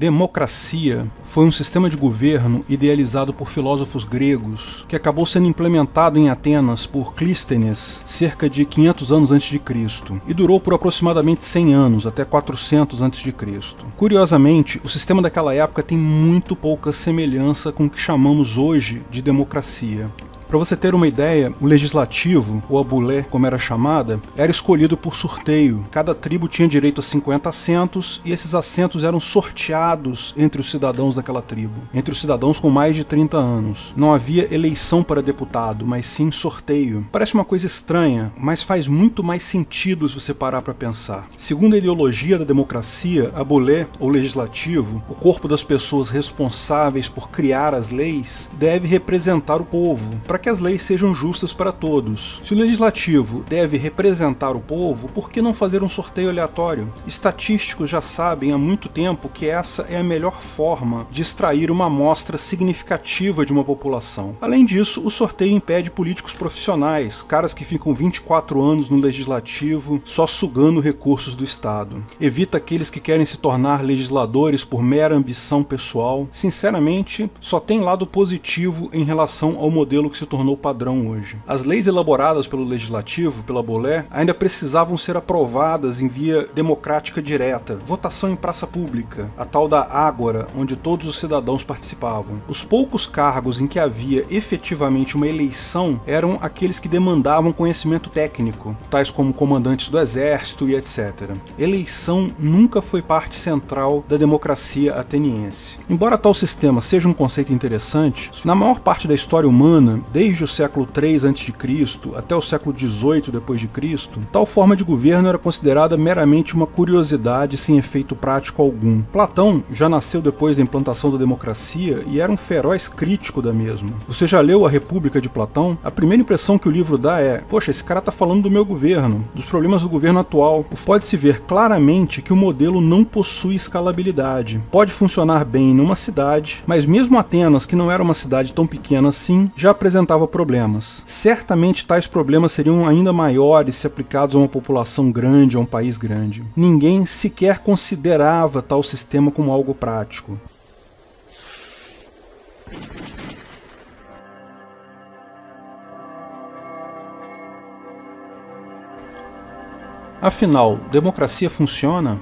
Democracia foi um sistema de governo idealizado por filósofos gregos que acabou sendo implementado em Atenas por Clístenes cerca de 500 anos antes de Cristo e durou por aproximadamente 100 anos, até 400 antes de Cristo. Curiosamente, o sistema daquela época tem muito pouca semelhança com o que chamamos hoje de democracia. Para você ter uma ideia, o legislativo, ou a bulé, como era chamada, era escolhido por sorteio. Cada tribo tinha direito a 50 assentos e esses assentos eram sorteados entre os cidadãos daquela tribo, entre os cidadãos com mais de 30 anos. Não havia eleição para deputado, mas sim sorteio. Parece uma coisa estranha, mas faz muito mais sentido se você parar para pensar. Segundo a ideologia da democracia, a bulé, ou legislativo, o corpo das pessoas responsáveis por criar as leis, deve representar o povo, para que as leis sejam justas para todos. Se o legislativo deve representar o povo, por que não fazer um sorteio aleatório? Estatísticos já sabem há muito tempo que essa é a melhor forma de extrair uma amostra significativa de uma população. Além disso, o sorteio impede políticos profissionais, caras que ficam 24 anos no legislativo só sugando recursos do Estado. Evita aqueles que querem se tornar legisladores por mera ambição pessoal. Sinceramente, só tem lado positivo em relação ao modelo que se tornou padrão hoje. As leis elaboradas pelo legislativo, pela bulé, ainda precisavam ser aprovadas em via democrática direta, votação em praça pública, a tal da ágora, onde todos os cidadãos participavam. Os poucos cargos em que havia efetivamente uma eleição eram aqueles que demandavam conhecimento técnico, tais como comandantes do exército e etc. Eleição nunca foi parte central da democracia ateniense. Embora tal sistema seja um conceito interessante, na maior parte da história humana, desde o século III a.C. até o século XVIII d.C., tal forma de governo era considerada meramente uma curiosidade sem efeito prático algum. Platão já nasceu depois da implantação da democracia e era um feroz crítico da mesma. Você já leu A República de Platão? A primeira impressão que o livro dá é: poxa, esse cara tá falando do meu governo, dos problemas do governo atual. Pode-se ver claramente que o modelo não possui escalabilidade. Pode funcionar bem numa cidade, mas mesmo Atenas, que não era uma cidade tão pequena assim, já apresentava problemas. Certamente tais problemas seriam ainda maiores se aplicados a uma população grande, a um país grande. Ninguém sequer considerava tal sistema como algo prático. Afinal, democracia funciona?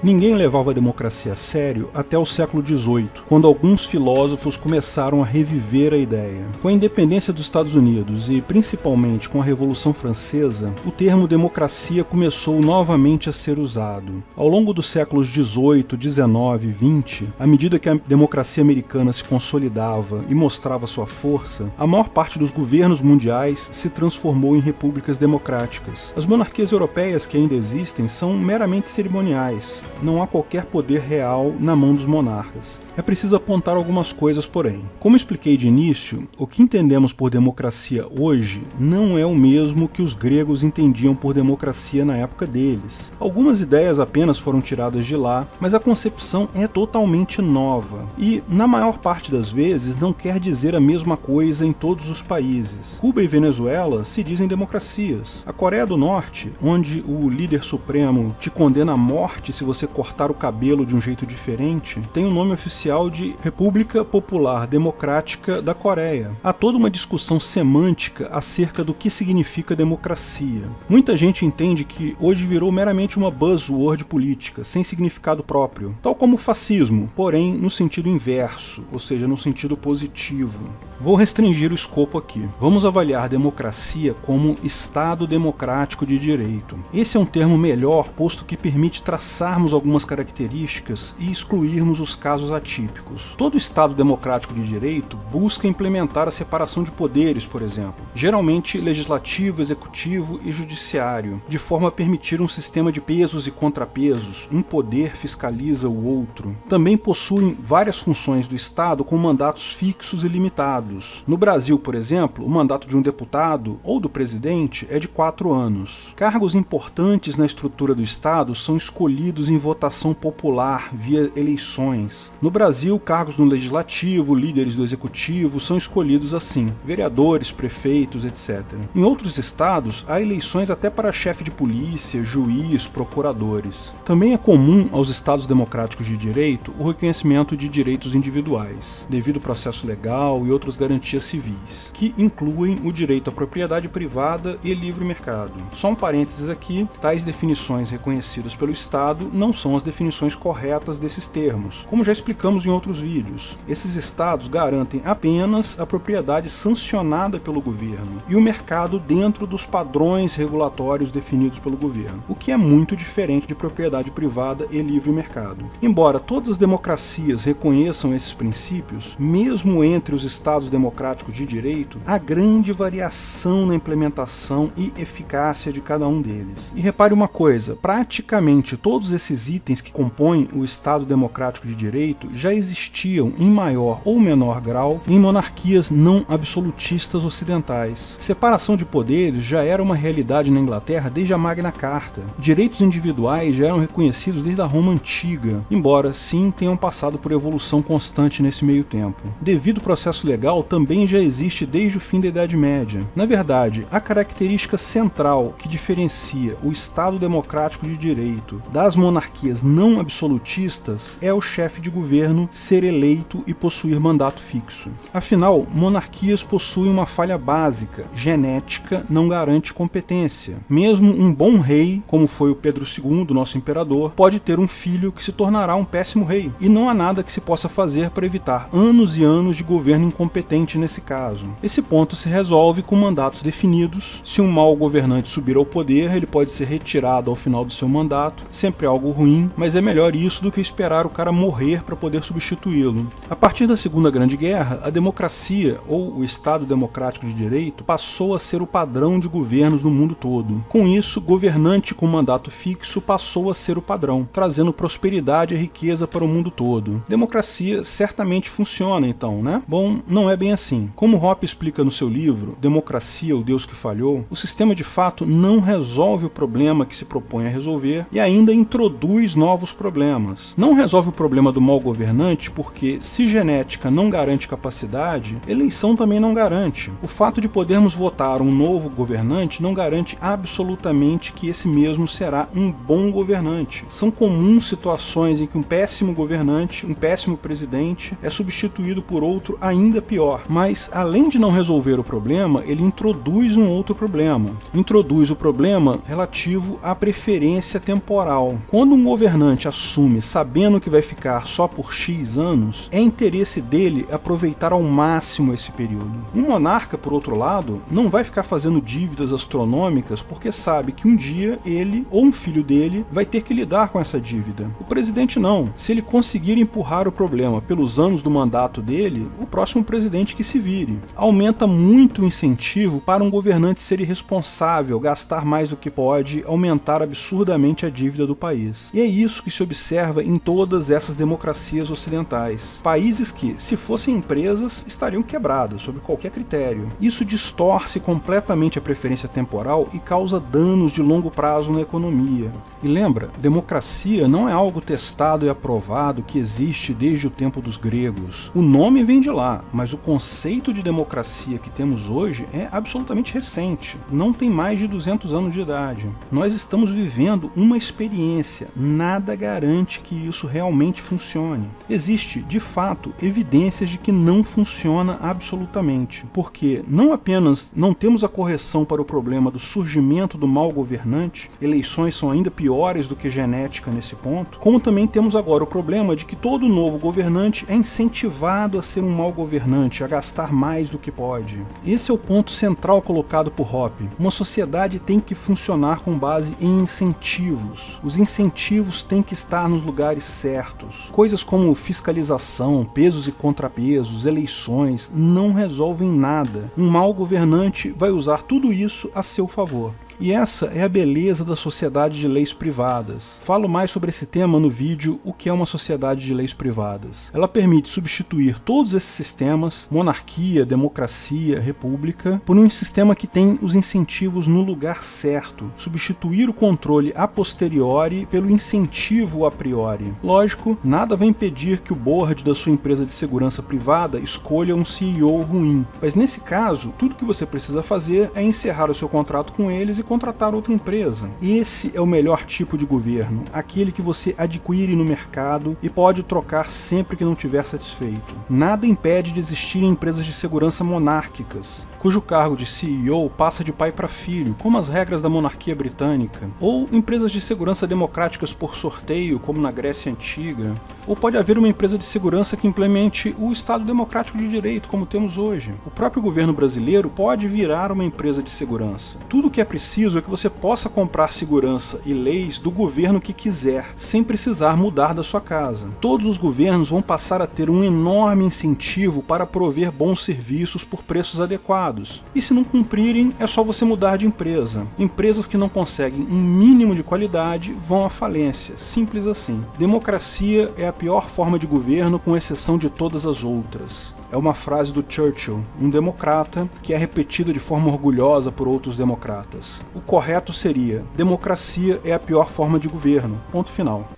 Ninguém levava a democracia a sério até o século XVIII, quando alguns filósofos começaram a reviver a ideia. Com a independência dos Estados Unidos e principalmente com a Revolução Francesa, o termo democracia começou novamente a ser usado. Ao longo dos séculos XVIII, XIX e XX, à medida que a democracia americana se consolidava e mostrava sua força, a maior parte dos governos mundiais se transformou em repúblicas democráticas. As monarquias europeias que ainda existem são meramente cerimoniais. Não há qualquer poder real na mão dos monarcas. É preciso apontar algumas coisas, porém. Como expliquei de início, o que entendemos por democracia hoje não é o mesmo que os gregos entendiam por democracia na época deles. Algumas ideias apenas foram tiradas de lá, mas a concepção é totalmente nova. E, na maior parte das vezes, não quer dizer a mesma coisa em todos os países. Cuba e Venezuela se dizem democracias. A Coreia do Norte, onde o líder supremo te condena à morte se você cortar o cabelo de um jeito diferente, tem o nome oficial de República Popular Democrática da Coreia. Há toda uma discussão semântica acerca do que significa democracia. Muita gente entende que hoje virou meramente uma buzzword política, sem significado próprio, tal como o fascismo, porém no sentido inverso, ou seja, no sentido positivo. Vou restringir o escopo aqui. Vamos avaliar democracia como Estado democrático de direito. Esse é um termo melhor, posto que permite traçarmos algumas características e excluirmos os casos atípicos. Todo Estado democrático de direito busca implementar a separação de poderes, por exemplo, geralmente legislativo, executivo e judiciário, de forma a permitir um sistema de pesos e contrapesos. Um poder fiscaliza o outro. Também possuem várias funções do Estado com mandatos fixos e limitados. estados. No Brasil, por exemplo, o mandato de um deputado ou do presidente é de 4 anos. Cargos importantes na estrutura do estado são escolhidos em votação popular via eleições. No Brasil, cargos no legislativo, líderes do executivo são escolhidos assim, vereadores, prefeitos, etc. Em outros estados, há eleições até para chefe de polícia, juiz, procuradores. Também é comum aos estados democráticos de direito o reconhecimento de direitos individuais, devido processo legal e outras garantias civis, que incluem o direito à propriedade privada e livre mercado. Só um parênteses aqui, tais definições reconhecidas pelo Estado não são as definições corretas desses termos, como já explicamos em outros vídeos. Esses estados garantem apenas a propriedade sancionada pelo governo e o mercado dentro dos padrões regulatórios definidos pelo governo, o que é muito diferente de propriedade privada e livre mercado. Embora todas as democracias reconheçam esses princípios, mesmo entre os estados democráticos de direito, há grande variação na implementação e eficácia de cada um deles. E repare uma coisa, praticamente todos esses itens que compõem o Estado democrático de direito já existiam em maior ou menor grau em monarquias não absolutistas ocidentais. Separação de poderes já era uma realidade na Inglaterra desde a Magna Carta. Direitos individuais já eram reconhecidos desde a Roma Antiga, embora sim tenham passado por evolução constante nesse meio tempo. Devido ao processo legal também já existe desde o fim da Idade Média. Na verdade, a característica central que diferencia o Estado democrático de direito das monarquias não absolutistas é o chefe de governo ser eleito e possuir mandato fixo. Afinal, monarquias possuem uma falha básica: genética não garante competência. Mesmo um bom rei, como foi o Pedro II, nosso imperador, pode ter um filho que se tornará um péssimo rei, e não há nada que se possa fazer para evitar anos e anos de governo incompetente nesse caso. Esse ponto se resolve com mandatos definidos. Se um mau governante subir ao poder, ele pode ser retirado ao final do seu mandato, sempre algo ruim, mas é melhor isso do que esperar o cara morrer para poder substituí-lo. A partir da Segunda Grande Guerra, a democracia, ou o Estado democrático de direito, passou a ser o padrão de governos no mundo todo. Com isso, governante com mandato fixo passou a ser o padrão, trazendo prosperidade e riqueza para o mundo todo. Democracia certamente funciona então, né? Bom, não é bem assim. Como Hoppe explica no seu livro, Democracia, o Deus que Falhou, o sistema de fato não resolve o problema que se propõe a resolver e ainda introduz novos problemas. Não resolve o problema do mau governante porque, se genética não garante capacidade, eleição também não garante. O fato de podermos votar um novo governante não garante absolutamente que esse mesmo será um bom governante. São comuns situações em que um péssimo governante, um péssimo presidente, é substituído por outro ainda pior. Mas, além de não resolver o problema, ele introduz um outro problema. Introduz o problema relativo à preferência temporal. Quando um governante assume sabendo que vai ficar só por X anos, é interesse dele aproveitar ao máximo esse período. Um monarca, por outro lado, não vai ficar fazendo dívidas astronômicas porque sabe que um dia ele ou um filho dele vai ter que lidar com essa dívida. O presidente não. Se ele conseguir empurrar o problema pelos anos do mandato dele, o próximo presidente que se vire. Aumenta muito o incentivo para um governante ser irresponsável, gastar mais do que pode, aumentar absurdamente a dívida do país. E é isso que se observa em todas essas democracias ocidentais. Países que, se fossem empresas, estariam quebrados, sob qualquer critério. Isso distorce completamente a preferência temporal e causa danos de longo prazo na economia. E lembra, democracia não é algo testado e aprovado que existe desde o tempo dos gregos. O nome vem de lá, mas o conceito de democracia que temos hoje é absolutamente recente. Não tem mais de 200 anos de idade. Nós estamos vivendo uma experiência. Nada garante que isso realmente funcione. Existe, de fato, evidências de que não funciona absolutamente. Porque não apenas não temos a correção para o problema do surgimento do mau governante, eleições são ainda piores do que genética nesse ponto, como também temos agora o problema de que todo novo governante é incentivado a ser um mau governante, a gastar mais do que pode. Esse é o ponto central colocado por Hoppe. Uma sociedade tem que funcionar com base em incentivos. Os incentivos têm que estar nos lugares certos. Coisas como fiscalização, pesos e contrapesos, eleições, não resolvem nada. Um mau governante vai usar tudo isso a seu favor. E essa é a beleza da sociedade de leis privadas. Falo mais sobre esse tema no vídeo O que é uma sociedade de leis privadas. Ela permite substituir todos esses sistemas, monarquia, democracia, república, por um sistema que tem os incentivos no lugar certo, substituir o controle a posteriori pelo incentivo a priori. Lógico, nada vai impedir que o board da sua empresa de segurança privada escolha um CEO ruim, mas nesse caso, tudo que você precisa fazer é encerrar o seu contrato com eles e contratar outra empresa. Esse é o melhor tipo de governo, aquele que você adquire no mercado e pode trocar sempre que não estiver satisfeito. Nada impede de existirem empresas de segurança monárquicas, cujo cargo de CEO passa de pai para filho, como as regras da monarquia britânica, ou empresas de segurança democráticas por sorteio, como na Grécia Antiga, ou pode haver uma empresa de segurança que implemente o Estado Democrático de Direito, como temos hoje. O próprio governo brasileiro pode virar uma empresa de segurança. Tudo o que é preciso é que você possa comprar segurança e leis do governo que quiser, sem precisar mudar da sua casa. Todos os governos vão passar a ter um enorme incentivo para prover bons serviços por preços adequados. E se não cumprirem, é só você mudar de empresa. Empresas que não conseguem um mínimo de qualidade vão à falência, simples assim. Democracia é a pior forma de governo, com exceção de todas as outras. É uma frase do Churchill, um democrata, que é repetida de forma orgulhosa por outros democratas. O correto seria: democracia é a pior forma de governo. Ponto final.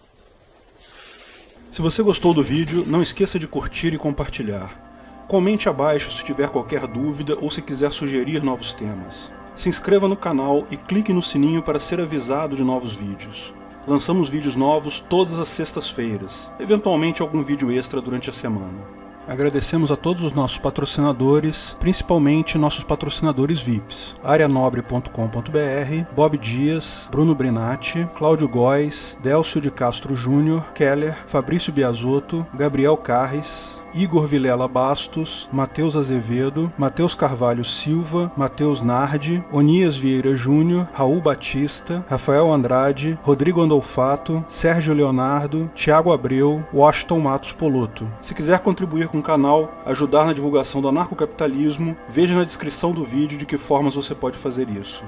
Se você gostou do vídeo, não esqueça de curtir e compartilhar. Comente abaixo se tiver qualquer dúvida ou se quiser sugerir novos temas. Se inscreva no canal e clique no sininho para ser avisado de novos vídeos. Lançamos vídeos novos todas as sextas-feiras, eventualmente algum vídeo extra durante a semana. Agradecemos a todos os nossos patrocinadores, principalmente nossos patrocinadores VIPs: areanobre.com.br, Bob Dias, Bruno Brinatti, Cláudio Góes, Délcio de Castro Júnior, Keller, Fabrício Biasotto, Gabriel Carres, Igor Vilela Bastos, Matheus Azevedo, Matheus Carvalho Silva, Matheus Nardi, Onias Vieira Júnior, Raul Batista, Rafael Andrade, Rodrigo Andolfato, Sérgio Leonardo, Thiago Abreu, Washington Matos Poloto. Se quiser contribuir com o canal, ajudar na divulgação do anarcocapitalismo, veja na descrição do vídeo de que formas você pode fazer isso.